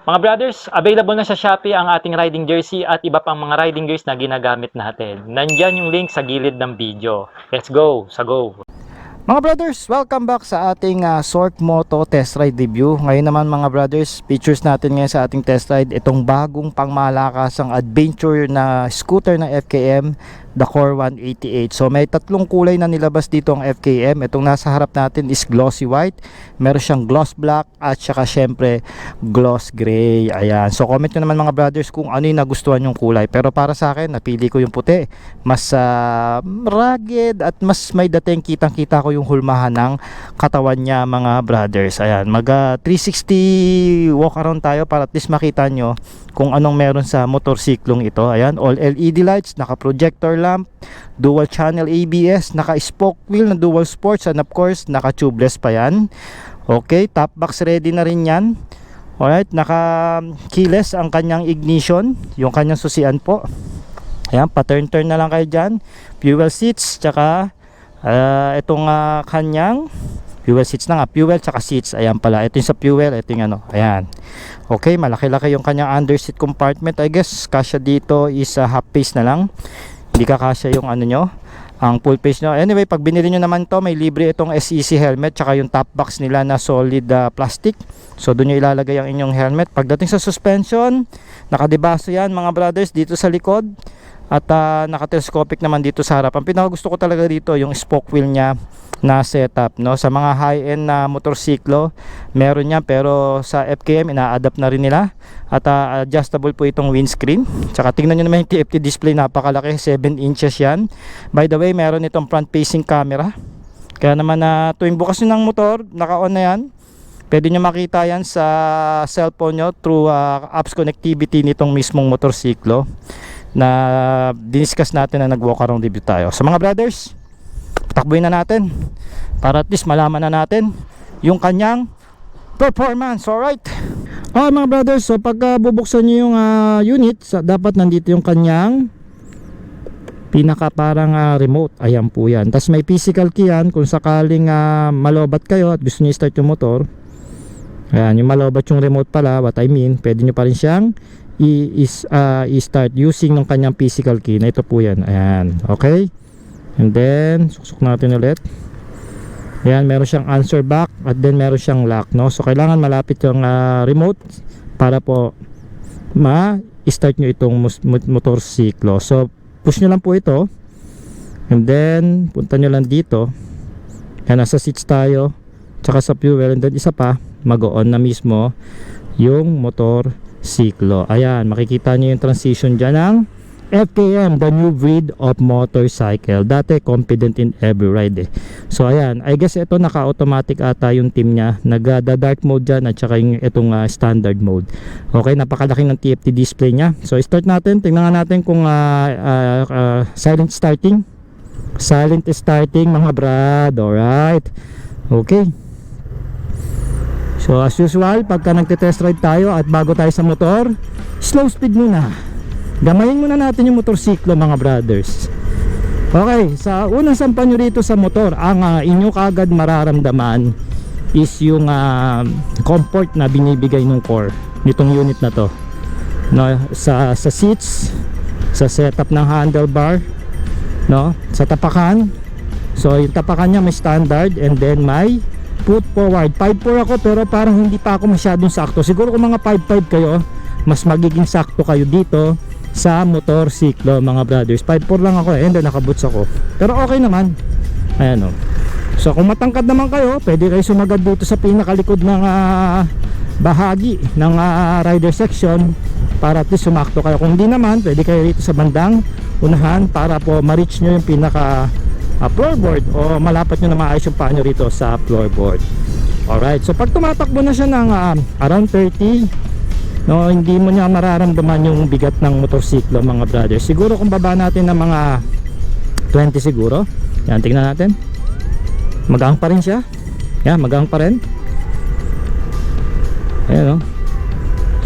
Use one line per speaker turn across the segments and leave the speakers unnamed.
Mga brothers, available na sa Shopee ang ating riding jersey at iba pang mga riding gears na ginagamit natin. Nandyan yung link sa gilid ng video. Let's go! Sa go!
Mga brothers, welcome back sa ating Sork Moto test ride review. Ngayon naman mga brothers, features natin ngayon sa ating test ride itong bagong pangmalakasang adventure na scooter ng FKM, the Core 188. So may tatlong kulay na nilabas dito ang FKM. Itong nasa harap natin is glossy white, meron siyang gloss black at saka syempre gloss gray. Ayan, so comment nyo naman mga brothers kung ano yung nagustuhan yung kulay. Pero para sa akin, napili ko yung puti. Mas rugged at mas may dating, kitang kita ko yung hulmahan ng katawan niya mga brothers. Ayan, mag 360 walk around tayo para at least makita nyo kung anong meron sa motorsiklong ito. Ayan, all LED lights, naka projector lamp, dual channel ABS, naka spoke wheel na dual sports, and of course naka tubeless pa yan. Okay, top box ready na rin yan. Alright, naka keyless ang kanyang ignition, yung kanyang susian po. Ayan, pa-turn na lang kayo dyan. Fuel seats, tsaka itong kanyang fuel seats na nga, fuel tsaka seats. Ayan pala, ito yung sa fuel, ito yung ano, ayan. Okay, malaki-laki yung kanyang under seat compartment. I guess, kasya dito is half face na lang. Hindi ka kasya yung ano nyo, ang full face nyo. Anyway, pag binili nyo naman to, may libre itong SEC helmet, tsaka yung top box nila na solid plastic. So, doon nyo ilalagay ang inyong helmet. Pagdating sa suspension, nakadebaso yan mga brothers dito sa likod. At naka-telescopic naman dito sa harap. Ang pinaka gusto ko talaga dito yung spoke wheel niya na setup, no? Sa mga high-end na motorsiklo, meron niya, pero sa FKM ina-adapt na rin nila. At adjustable po itong windscreen. Tsaka tingnan niyo naman yung TFT display, napakalaki, 7 inches yan. By the way, meron itong front-facing camera. Kaya naman tuwing bukas nyo ng motor, naka-on na yan. Pwede nyo makita yan sa cellphone nyo through apps connectivity nitong mismong motorsiklo na diniscuss natin na nag-walk around review tayo. So mga brothers, patakbuhin na natin para at least malaman na natin yung kanyang performance. Alright, mga brothers, so pagka bubuksan nyo yung unit, dapat nandito yung kanyang pinaka parang remote. Ayan po yan. Tapos may physical key yan kung sakaling malobat kayo at gusto nyo i-start yung motor. Ayan, yung malobat yung remote pala, what I mean, pwede nyo pa rin siyang i-start using ng kanyang physical key na ito po yan. Ayan, okay, and then suksok natin ulit. Ayan, meron siyang answer back at then meron siyang lock, no? So kailangan malapit yung remote para po ma-start nyo itong motorsiklo. So push nyo lang po ito and then punta nyo lang dito. Ayan, nasa seats tayo tsaka sa fuel, and then isa pa, mag-on na mismo yung motor siklo. Ayan, makikita nyo yung transition dyan ng FKM, the new breed of motorcycle. Dati confident in every ride So ayan, I guess ito naka-automatic ata yung team nya, nag-dark mode dyan at saka yung itong standard mode. Okay, napakalaki ng TFT display nya. So start natin, tingnan natin kung silent starting mga brad. Alright, okay. So as usual, pagka nagte-test ride tayo at bago tayo sa motor, slow speed muna. Gamayin muna natin yung motorsiklo mga brothers. Okay, sa unang sampan nyo rito sa motor, ang inyo kagad mararamdaman is yung comfort na binibigay ng core nitong unit na to, no? Sa seats, sa setup ng handlebar, no? Sa tapakan. So yung tapakan niya may standard and then may put forward. 5'4" ako pero parang hindi pa ako masyadong sakto. Siguro kung mga 5'5" kayo, mas magiging sakto kayo dito sa motorsiklo mga brothers. 5'4" lang ako and then nakaboots ako. Pero okay naman. Ayan o. So kung matangkad naman kayo, pwede kayo sumagad dito sa pinakalikod ng bahagi ng rider section para at least sumakto kayo. Kung hindi naman, pwede kayo dito sa bandang unahan para po ma-reach nyo yung pinaka floorboard o malapat nyo na maayos yung paa nyo rito sa floorboard. Alright, so pag tumatakbo na siya ng around 30, no, hindi mo niya mararamdaman yung bigat ng motorsiklo mga brothers. Siguro kung baba natin ng mga 20 siguro, yan, tingnan natin, magaang pa rin siya. Yan, magaang pa rin. Ayan o.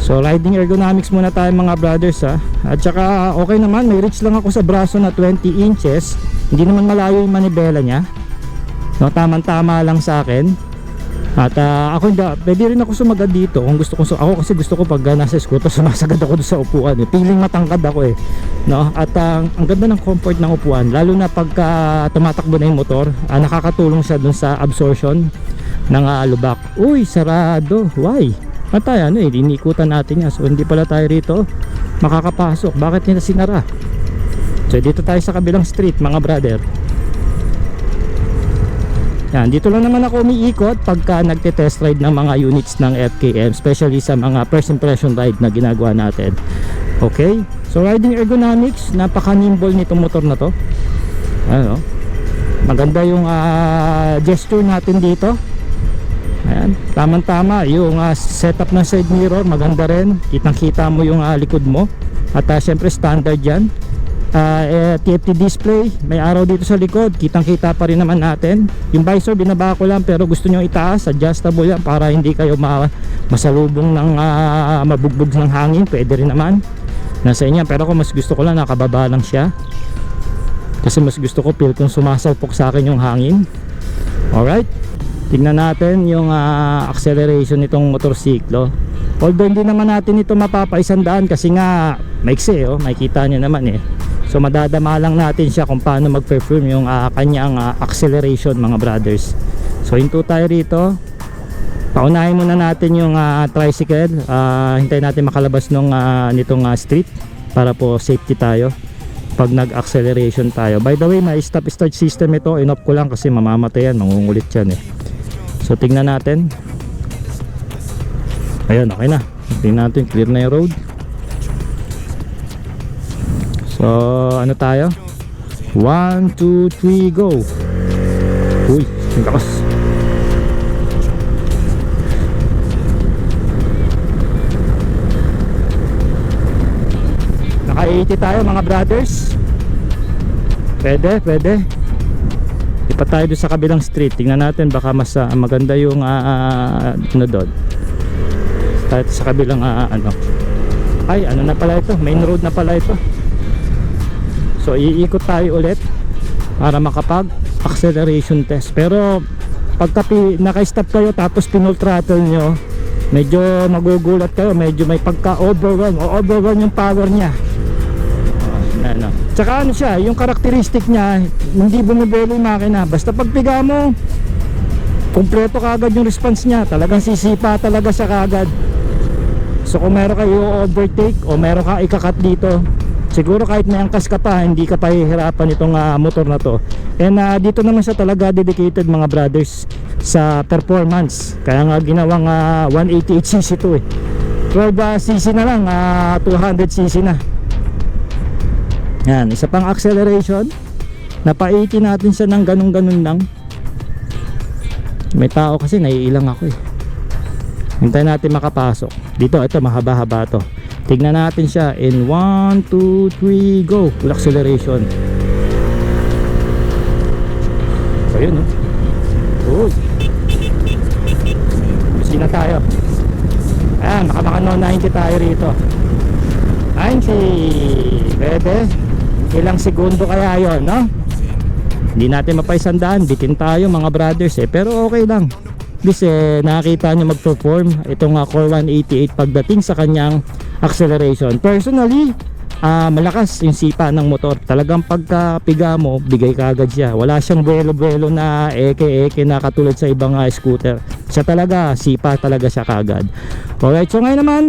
So riding ergonomics muna tayo mga brothers ha. At saka okay naman, may reach lang ako sa braso na 20 inches. Hindi naman malayo yung manibela niya, no, tamang tama lang sa akin. At ako hindi, pwede rin ako sumagad dito kung gusto ko. Ako kasi gusto ko pag nasa scooter sumasagad ako doon sa upuan. Piling matangkad ako eh, no? At ang ganda ng comfort ng upuan, lalo na pagka tumatakbo na yung motor, nakakatulong siya doon sa absorption ng lubak. Uy, sarado. Why? Patay, inikutan natin yan. So hindi pala tayo rito makakapasok. Bakit nila sinara? So dito tayo sa kabilang street, mga brother. Yan, dito lang naman ako umiikot pagka nagte-test ride ng mga units ng FKM, especially sa mga first impression ride na ginagawa natin. Okay? So riding ergonomics, napaka-nimble nitong motor na to. Ano? Maganda yung gesture natin dito. Ayan, tamang-tama yung setup ng side mirror, maganda rin. Kitang-kita mo yung likod mo. At syempre standard yan. TFT display, may araw dito sa likod, kitang-kita pa rin naman natin. Yung visor binaba ko lang, pero gusto nyo itaas, adjustable yan para hindi kayo masalubong ng mabugbog ng hangin, pwede rin naman. Nasa inyo, pero kung mas gusto ko lang nakababa lang siya. Kasi mas gusto ko feel kung sumasalpok sa akin yung hangin. Alright. Tingnan natin yung acceleration nitong motorsiklo. Although hindi naman natin ito mapapa-100 kasi nga maiksi, makikita nyo naman eh. So madadama lang natin siya kung paano mag-perform yung kanyang acceleration, mga brothers. So hinto tayo rito. Paunahin muna natin yung tricycle. Hintayin natin makalabas nitong street para po safety tayo pag nag-acceleration tayo. By the way, may stop-start system ito. In-off ko lang kasi mamamatay yan, mangungulit yan eh. So tingnan natin. Ayun, okay na. Tingnan natin, clear na yung road. So ano tayo? 1, 2, 3, go. Uy, ang lakas. Naka 80 tayo, mga brothers. Pwede. Ipa tayo doon sa kabilang street. Tingnan natin, baka mas maganda yung doon. Tayo sa kabilang ay, ano na pala ito, main road na pala ito. So iikot tayo ulit para makapag acceleration test. Pero pagka naka-stop kayo tapos pinul throttle nyo, medyo magugulat kayo, medyo may pagka overrun yung power nya. Tsaka ano siya, yung karakteristik niya, hindi bumibelo yung makina. Basta pagpiga mo, kumpleto kagad yung response niya. Talagang sisipa talaga siya kagad. So kung meron kayo overtake o meron ka ikakat dito, siguro kahit may angkas ka pa, hindi ka pa hihirapan itong motor na to. And dito naman siya talaga dedicated, mga brothers, sa performance. Kaya nga ginawang 188cc to eh. 12cc na lang, 200cc na. Yan, isa pang acceleration. Napa-80 natin siya ng ganun-ganun lang. May tao kasi, naiilang ako eh. Hintayin natin makapasok. Dito, ito mahaba-haba to. Tignan natin siya in 1, 2, 3, go. Full acceleration. So yun oh. Busy na tayo. Ayan, maka 90 tayo rito. 90. Pwede. Ilang segundo kaya yon, no? Hindi natin mapaisandahan, bitin tayo, mga brothers eh. Pero okay lang. Kasi nakita nyo mag-perform itong Core 188 pagdating sa kanyang acceleration. Personally, malakas yung sipa ng motor. Talagang pagkapiga mo, bigay ka agad siya. Wala siyang buwelo-buwelo na eke-eke na katulad sa ibang scooter. Siya talaga, sipa talaga siya kagad. Alright, so ngayon naman,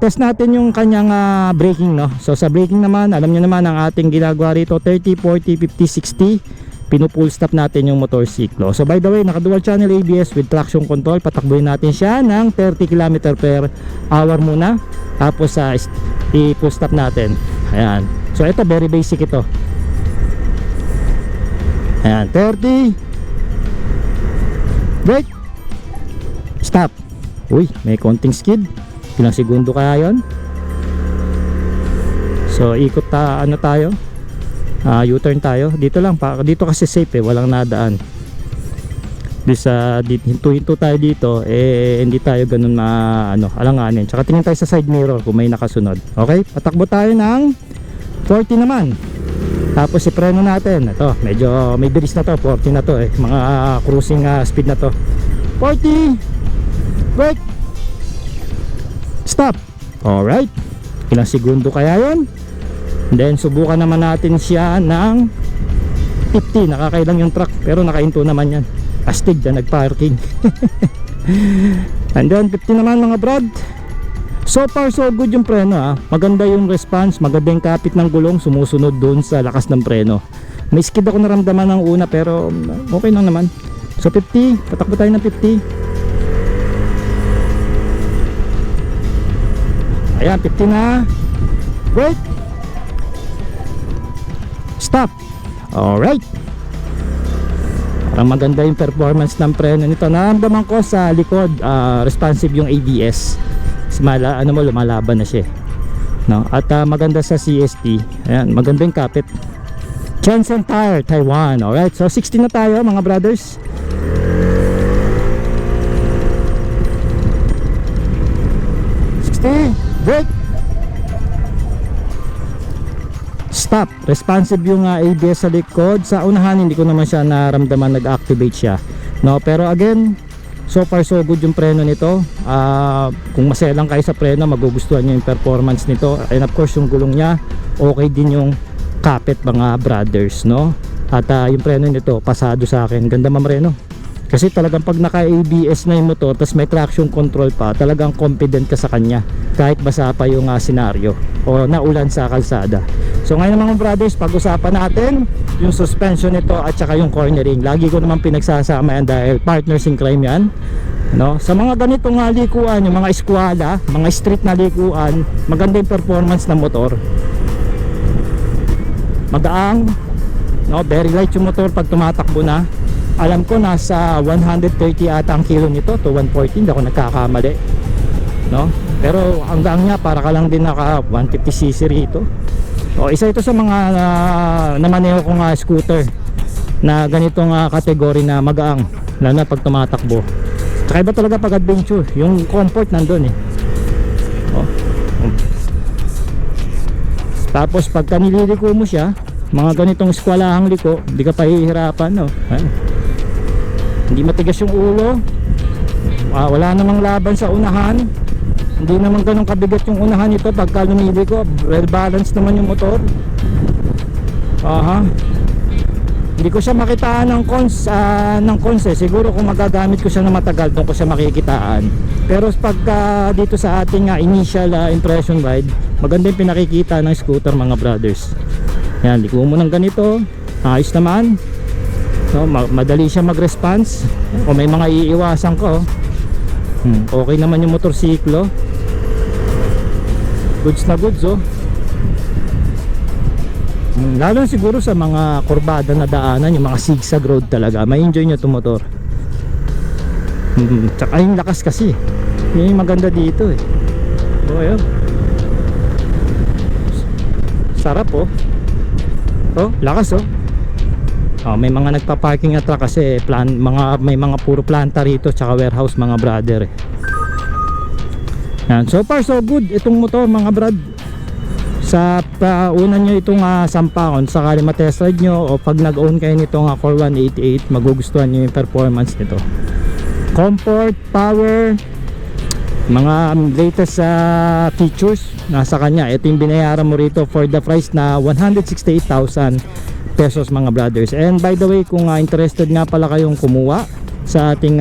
test natin yung kanyang braking, no? So sa braking naman, alam nyo naman ang ating ginagawa rito, 30, 40, 50, 60. Pinupull stop natin yung motorsiklo. So by the way, naka dual channel ABS with traction control. Patakbuhin natin siya ng 30 km per hour muna. Tapos i-pull stop natin. Ayan. So ito, very basic ito. Ayan, 30. Brake. Stop. Uy, may konting skid. Ilang segundo kaya yun? So ikot tayo. U-turn tayo. Dito lang, dito kasi safe eh, walang nadaan. Hinto tayo dito, hindi tayo ganun alanganin. Tsaka tingin tayo sa side mirror kung may nakasunod. Okay, patakbo tayo ng 40 naman. Tapos ipreno natin. Ito, medyo may bilis na to, 40 na to eh. Mga cruising speed na to. 40. Brake. Stop. Alright. Ilang segundo kaya yun? And then subukan naman natin siya ng 50. Nakakailang yung truck pero nakahinto naman yan. Astig na nagparking. And then 50 naman mga brad. So far so good yung preno ah. Maganda yung response, maganda yung kapit ng gulong, sumusunod doon sa lakas ng preno. May skid ako naramdaman ng una pero okay lang naman. So 50, patakbo tayo ng 50. Ayan, 50 na. Brake. Stop. Alright. Parang maganda yung performance ng preno nito. Naramdaman ko sa likod, responsive yung ABS. Lumalaban na siya. No? At maganda sa CST. Ayan, maganda yung kapit. Jensen Tire, Taiwan. Alright, so 60 na tayo mga brothers. Brake. Stop. Responsive yung ABS sa likod. Sa unahan hindi ko naman siya naramdaman nag-activate siya. No, pero again, so far so good yung preno nito. Kung maselang kayo sa preno, magugustuhan niyo yung performance nito. And of course yung gulong niya, okay din yung kapit mga brothers, no? At yung preno nito, pasado sa akin. Ganda mamreno. Kasi talagang pag naka-ABS na yung motor, tapos may traction control pa, talagang confident ka sa kanya. Kahit basa pa yung senaryo o naulan sa kalsada. So ngayon mga brothers, pag-usapan natin yung suspension nito at saka yung cornering. Lagi ko naman pinagsasama yan dahil partners in crime yan, no? Sa mga ganitong likuan, yung mga eskwela, mga street na likuan, maganda yung performance ng motor. Magaang, no? Very light yung motor pag tumatakbo na. Alam ko nasa 130 ata ang kilo nito to 114, hindi ako nagkakamali, no? Pero hanggang niya para ka lang din naka 150cc rito. O isa ito sa mga namaneho kong scooter na ganitong kategory na magaang, lalo na pag tumatakbo. Tsaka iba talaga pag adventure, yung comfort nandun eh. Tapos pagka nililiko mo siya, mga ganitong eskwalahang liko, hindi ka pahihirapan, no? Hindi matigas yung ulo. Wala namang laban sa unahan. Hindi naman ganun kabigat yung unahan nito pagka lumiliko. Well balanced naman yung motor. Hindi ko siya makitaan ng cons eh. Siguro kung magagamit ko siya na matagal, doon ko siya makikitaan. Pero pagka dito sa ating initial impression ride, maganda yung pinakikita ng scooter mga brothers. Yan, liko mo ng ganito, ayos naman. So, madali siya mag-response. Kung may mga iiwasan ko, okay naman yung motorsiklo. Goods na goods, oh. Lalo siguro sa mga kurbada na daanan, yung mga zigzag road talaga, may enjoy nyo itong motor. Tsaka yung lakas kasi, yun yung maganda dito eh. Ayun. Sarap, oh. Oh, lakas, oh. May mga nagpa-parking na truck kasi may mga puro planta rito tsaka warehouse mga brother eh. Yan. So far so good itong motor mga brad. Sa una nyo itong sampakon, sakali matest ride nyo o pag nag-own kayo nitong Core 188, magugustuhan nyo yung performance nito. Comfort, power, mga latest features nasa kanya. Ito yung binayaran mo rito for the price na 168,000 pesos mga brothers. And by the way, kung interested nga pala kayong kumuha sa ating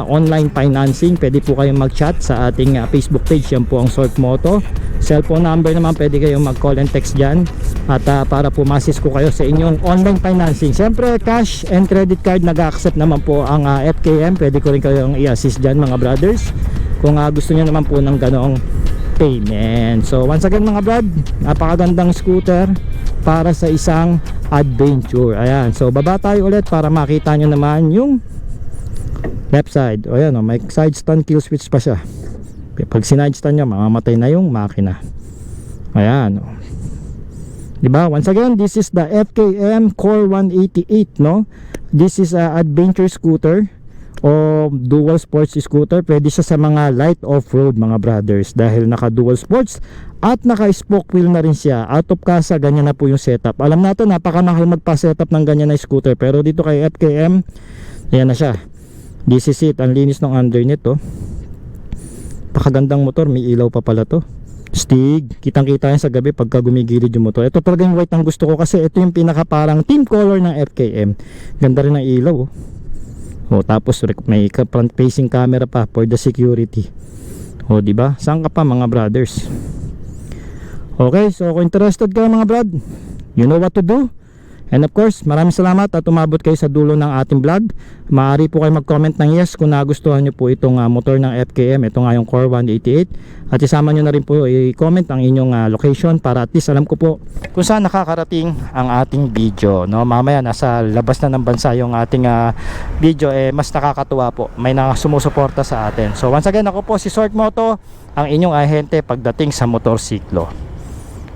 online financing, pwede po kayong mag-chat sa ating Facebook page. Yan po ang Sork Moto. Cellphone number naman, pwede kayong mag-call and text dyan. At para po ma-assist ko kayo sa inyong online financing. Siyempre, cash and credit card nag-accept naman po ang FKM. Pwede ko rin kayong i-assist dyan mga brothers kung gusto nyo naman po ng ganong payment. So once again mga brad, napakagandang scooter para sa isang adventure. Ayan, so baba tayo ulit para makita nyo naman yung left side. O ayan, may side stand kill switch pa siya. Pag sinide stand nyo, mamamatay na yung makina. Ayan, diba? Once again, this is the FKM Core 188, no? This is a adventure scooter o dual sports scooter. Pwede siya sa mga light off-road mga brothers dahil naka dual sports at naka spoke wheel na rin siya. Out of casa, ganyan na po yung setup. Alam natin napakamahal magpa-setup ng ganyan na scooter, pero dito kay FKM, ayan na siya. This is it, ang linis ng underneath oh. Pakagandang motor, may ilaw pa pala to. Stig, kitang kita yan sa gabi pagka gumigilid yung motor. Ito talaga yung white ang gusto ko kasi ito yung pinaka parang team color ng FKM. Ganda rin ng ilaw oh. Oh, tapos may front facing camera pa for the security. Oh, di ba? Saan ka pa mga brothers? Okay, so kung interested ka mga brad, you know what to do. And of course, maraming salamat at umabot kayo sa dulo ng ating vlog. Maaari po kayo mag-comment ng yes kung nagustuhan nyo po itong motor ng FKM. Ito nga yung Core 188. At isama nyo na rin po i-comment ang inyong location para at least alam ko po kung saan nakakarating ang ating video. No? Mamaya nasa labas na ng bansa yung ating video, mas nakakatuwa po. May sumusuporta sa atin. So once again, ako po si Sort Moto, ang inyong ahente pagdating sa motorsiklo.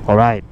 Alright.